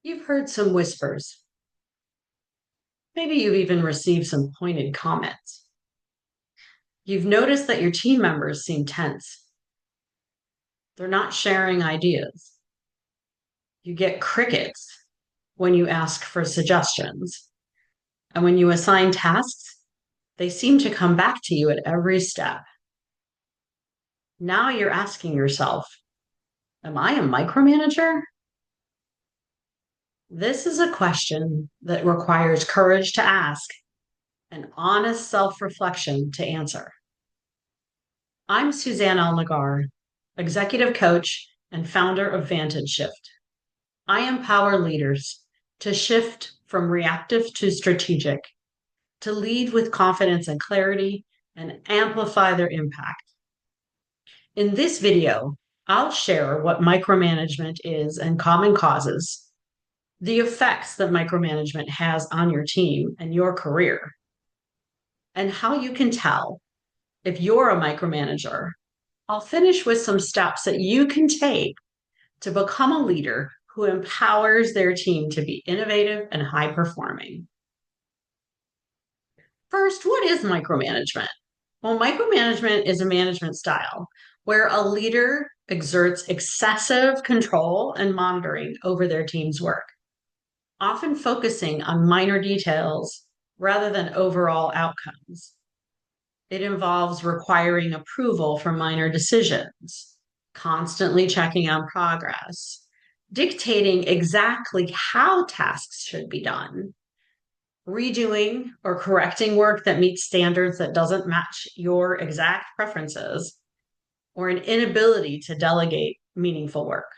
You've heard some whispers. Maybe you've even received some pointed comments. You've noticed that your team members seem tense. They're not sharing ideas. You get crickets when you ask for suggestions. And when you assign tasks, they seem to come back to you at every step. Now you're asking yourself, am I a micromanager? This is a question that requires courage to ask and honest self reflection to answer. I'm Suzanne Alnagar, executive coach and founder of Vantage Shift. I empower leaders to shift from reactive to strategic, to lead with confidence and clarity, and amplify their impact. In this video, I'll share what micromanagement is and common causes, the effects that micromanagement has on your team and your career, and how you can tell if you're a micromanager. I'll finish with some steps that you can take to become a leader who empowers their team to be innovative and high performing. First, what is micromanagement? Well, micromanagement is a management style where a leader exerts excessive control and monitoring over their team's work, often focusing on minor details rather than overall outcomes. It involves requiring approval for minor decisions, constantly checking on progress, dictating exactly how tasks should be done, redoing or correcting work that meets standards that doesn't match your exact preferences, or an inability to delegate meaningful work.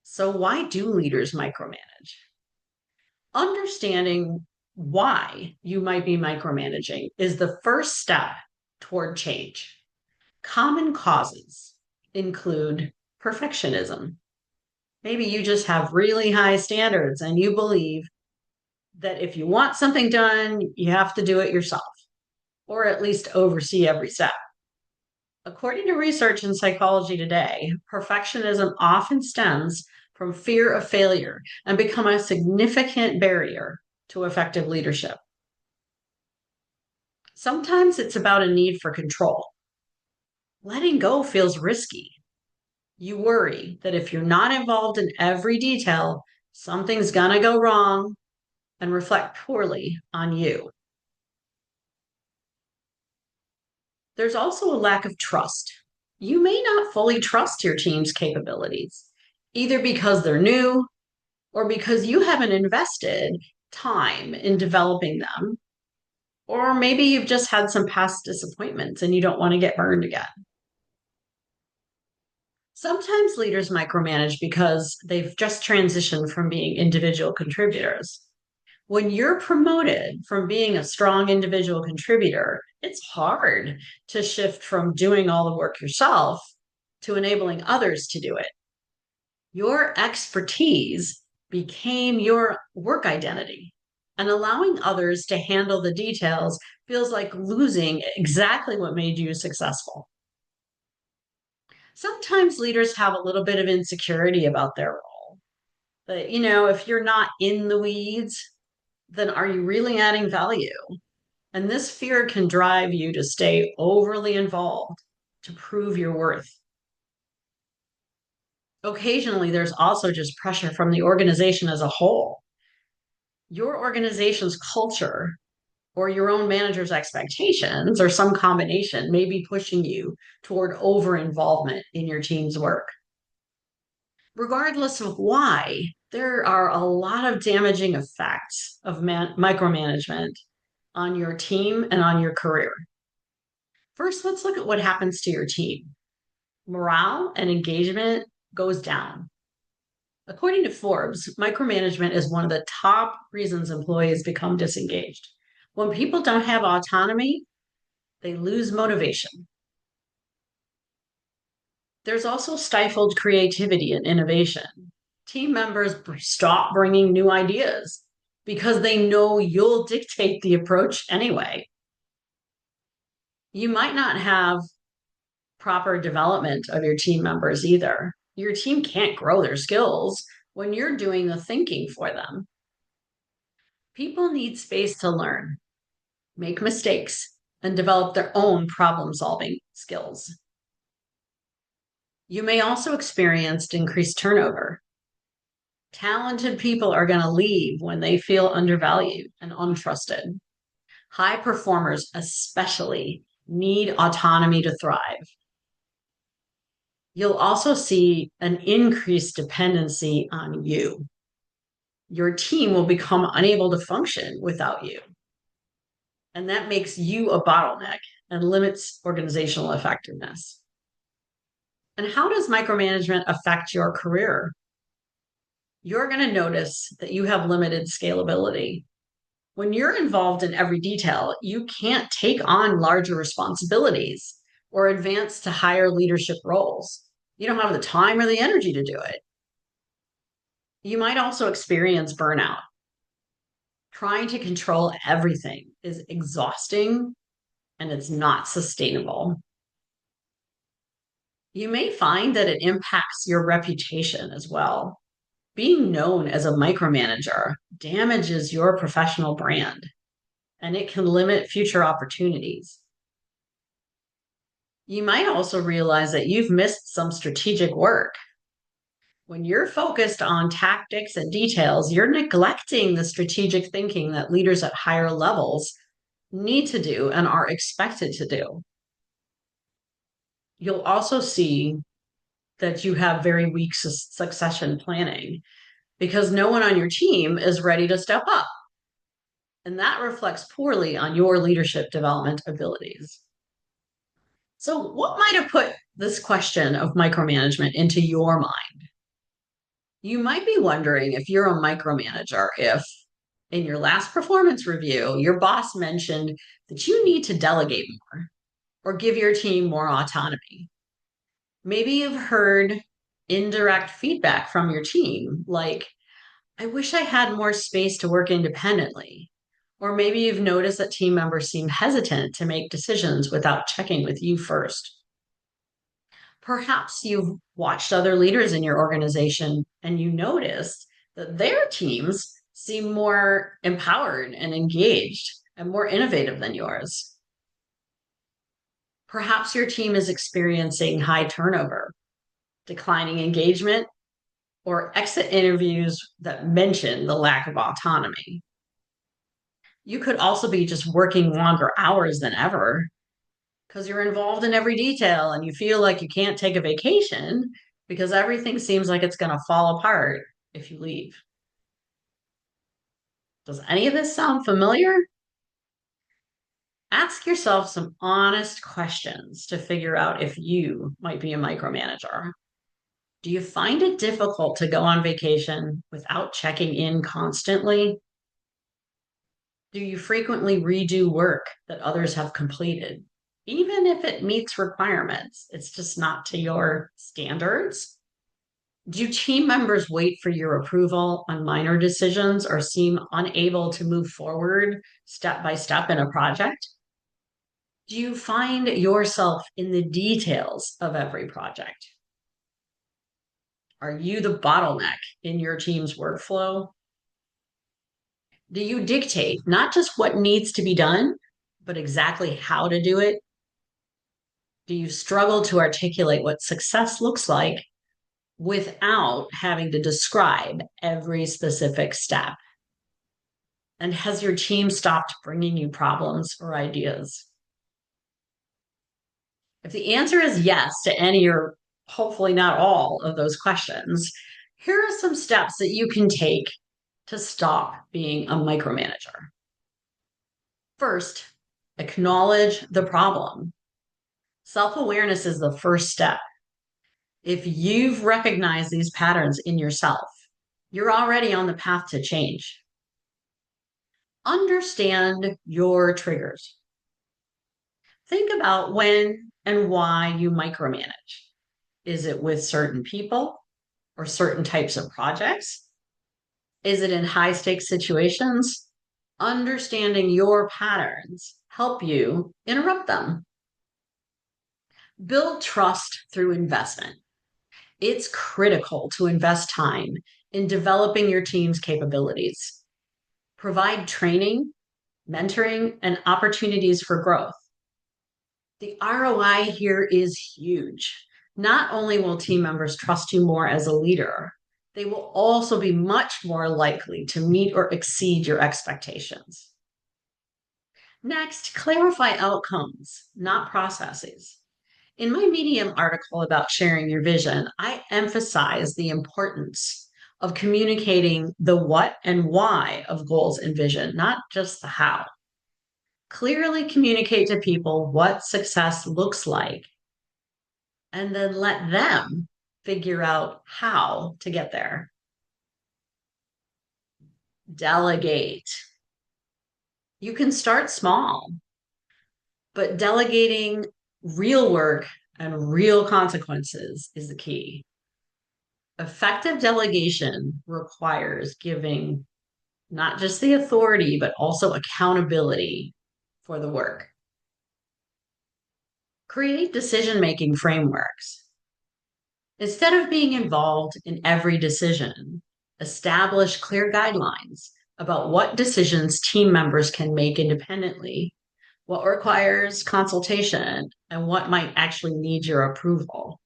So, why do leaders micromanage? Understanding why you might be micromanaging is the first step toward change. Common causes include perfectionism. Maybe you just have really high standards and you believe that if you want something done, you have to do it yourself, or at least oversee every step. According to research in psychology today, perfectionism often stems from fear of failure and become a significant barrier to effective leadership. Sometimes it's about a need for control. Letting go feels risky. You worry that if you're not involved in every detail, something's gonna go wrong and reflect poorly on you. There's also a lack of trust. You may not fully trust your team's capabilities, either because they're new or because you haven't invested time in developing them, or maybe you've just had some past disappointments and you don't want to get burned again. Sometimes leaders micromanage because they've just transitioned from being individual contributors. When you're promoted from being a strong individual contributor, it's hard to shift from doing all the work yourself to enabling others to do it. Your expertise became your work identity, and allowing others to handle the details feels like losing exactly what made you successful. Sometimes leaders have a little bit of insecurity about their role. But, if you're not in the weeds, then are you really adding value? And this fear can drive you to stay overly involved to prove your worth. Occasionally, there's also just pressure from the organization as a whole. Your organization's culture or your own manager's expectations or some combination may be pushing you toward over involvement in your team's work. Regardless of why, there are a lot of damaging effects of micromanagement on your team and on your career. First, let's look at what happens to your team. Morale and engagement goes down. According to Forbes, micromanagement is one of the top reasons employees become disengaged. When people don't have autonomy, they lose motivation. There's also stifled creativity and innovation. Team members stop bringing new ideas because they know you'll dictate the approach anyway. You might not have proper development of your team members either. Your team can't grow their skills when you're doing the thinking for them. People need space to learn, make mistakes, and develop their own problem solving skills. You may also experience increased turnover. Talented people are going to leave when they feel undervalued and untrusted. High performers, especially, need autonomy to thrive. You'll also see an increased dependency on you. Your team will become unable to function without you. And that makes you a bottleneck and limits organizational effectiveness. And how does micromanagement affect your career? You're going to notice that you have limited scalability. When you're involved in every detail, you can't take on larger responsibilities or advance to higher leadership roles. You don't have the time or the energy to do it. You might also experience burnout. Trying to control everything is exhausting and it's not sustainable. You may find that it impacts your reputation as well. Being known as a micromanager damages your professional brand and it can limit future opportunities. You might also realize that you've missed some strategic work. When you're focused on tactics and details, you're neglecting the strategic thinking that leaders at higher levels need to do and are expected to do. You'll also see that you have very weak succession planning because no one on your team is ready to step up. And that reflects poorly on your leadership development abilities. So, what might have put this question of micromanagement into your mind? You might be wondering if you're a micromanager, if in your last performance review, your boss mentioned that you need to delegate more or give your team more autonomy. Maybe you've heard indirect feedback from your team, like, I wish I had more space to work independently. Or maybe you've noticed that team members seem hesitant to make decisions without checking with you first. Perhaps you've watched other leaders in your organization and you noticed that their teams seem more empowered and engaged and more innovative than yours. Perhaps your team is experiencing high turnover, declining engagement, or exit interviews that mention the lack of autonomy. You could also be just working longer hours than ever because you're involved in every detail and you feel like you can't take a vacation because everything seems like it's going to fall apart if you leave. Does any of this sound familiar? Ask yourself some honest questions to figure out if you might be a micromanager. Do you find it difficult to go on vacation without checking in constantly? Do you frequently redo work that others have completed, even if it meets requirements? It's just not to your standards. Do team members wait for your approval on minor decisions or seem unable to move forward step by step in a project? Do you find yourself in the details of every project? Are you the bottleneck in your team's workflow? Do you dictate not just what needs to be done, but exactly how to do it? Do you struggle to articulate what success looks like without having to describe every specific step? And has your team stopped bringing you problems or ideas? If the answer is yes to any or hopefully not all of those questions, here are some steps that you can take to stop being a micromanager. First, acknowledge the problem. Self-awareness is the first step. If you've recognized these patterns in yourself, you're already on the path to change. Understand your triggers. Think about when and why you micromanage. Is it with certain people or certain types of projects? Is it in high stakes situations? Understanding your patterns help you interrupt them. Build trust through investment. It's critical to invest time in developing your team's capabilities. Provide training, mentoring, and opportunities for growth. The ROI here is huge. Not only will team members trust you more as a leader, they will also be much more likely to meet or exceed your expectations. Next, clarify outcomes, not processes. In my Medium article about sharing your vision, I emphasize the importance of communicating the what and why of goals and vision, not just the how. Clearly communicate to people what success looks like, and then let them figure out how to get there. Delegate. You can start small, but delegating real work and real consequences is the key. Effective delegation requires giving not just the authority, but also accountability for the work. Create decision-making frameworks. Instead of being involved in every decision, establish clear guidelines about what decisions team members can make independently, what requires consultation, and what might actually need your approval.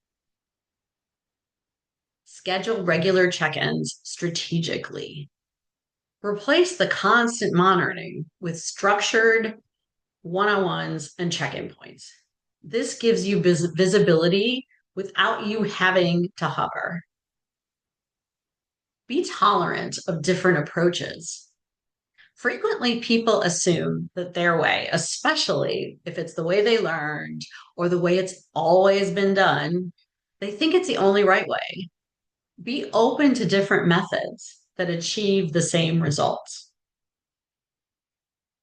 Schedule regular check-ins strategically. Replace the constant monitoring with structured one-on-ones and check-in points. This gives you visibility without you having to hover. Be tolerant of different approaches. Frequently, people assume that their way, especially if it's the way they learned or the way it's always been done, they think it's the only right way. Be open to different methods that achieve the same results.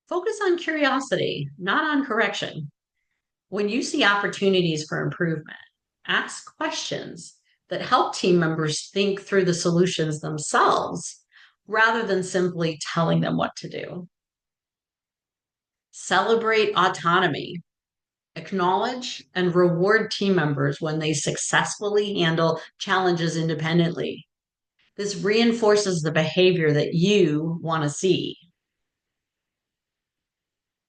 Focus on curiosity, not on correction. When you see opportunities for improvement, ask questions that help team members think through the solutions themselves rather than simply telling them what to do. Celebrate autonomy. Acknowledge and reward team members when they successfully handle challenges independently. This reinforces the behavior that you want to see.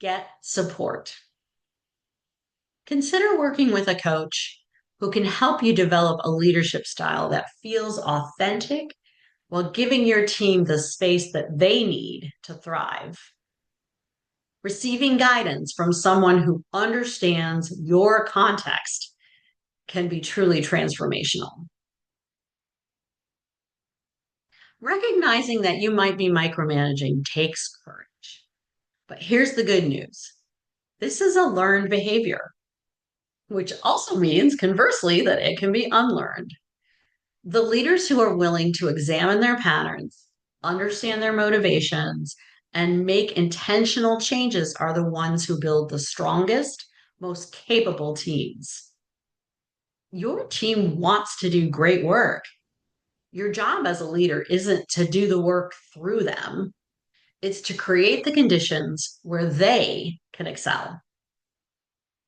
Get support. Consider working with a coach who can help you develop a leadership style that feels authentic while giving your team the space that they need to thrive. Receiving guidance from someone who understands your context can be truly transformational. Recognizing that you might be micromanaging takes courage. But here's the good news. This is a learned behavior, which also means, conversely, that it can be unlearned. The leaders who are willing to examine their patterns, understand their motivations, and make intentional changes are the ones who build the strongest, most capable teams. Your team wants to do great work. Your job as a leader isn't to do the work through them. It's to create the conditions where they can excel.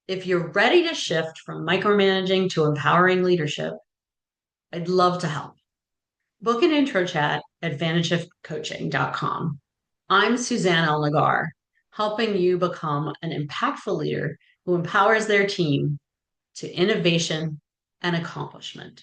If you're ready to shift from micromanaging to empowering leadership, I'd love to help. Book an intro chat at vantagecoaching.com. I'm Suzanne Elnagar, helping you become an impactful leader who empowers their team to innovation and accomplishment.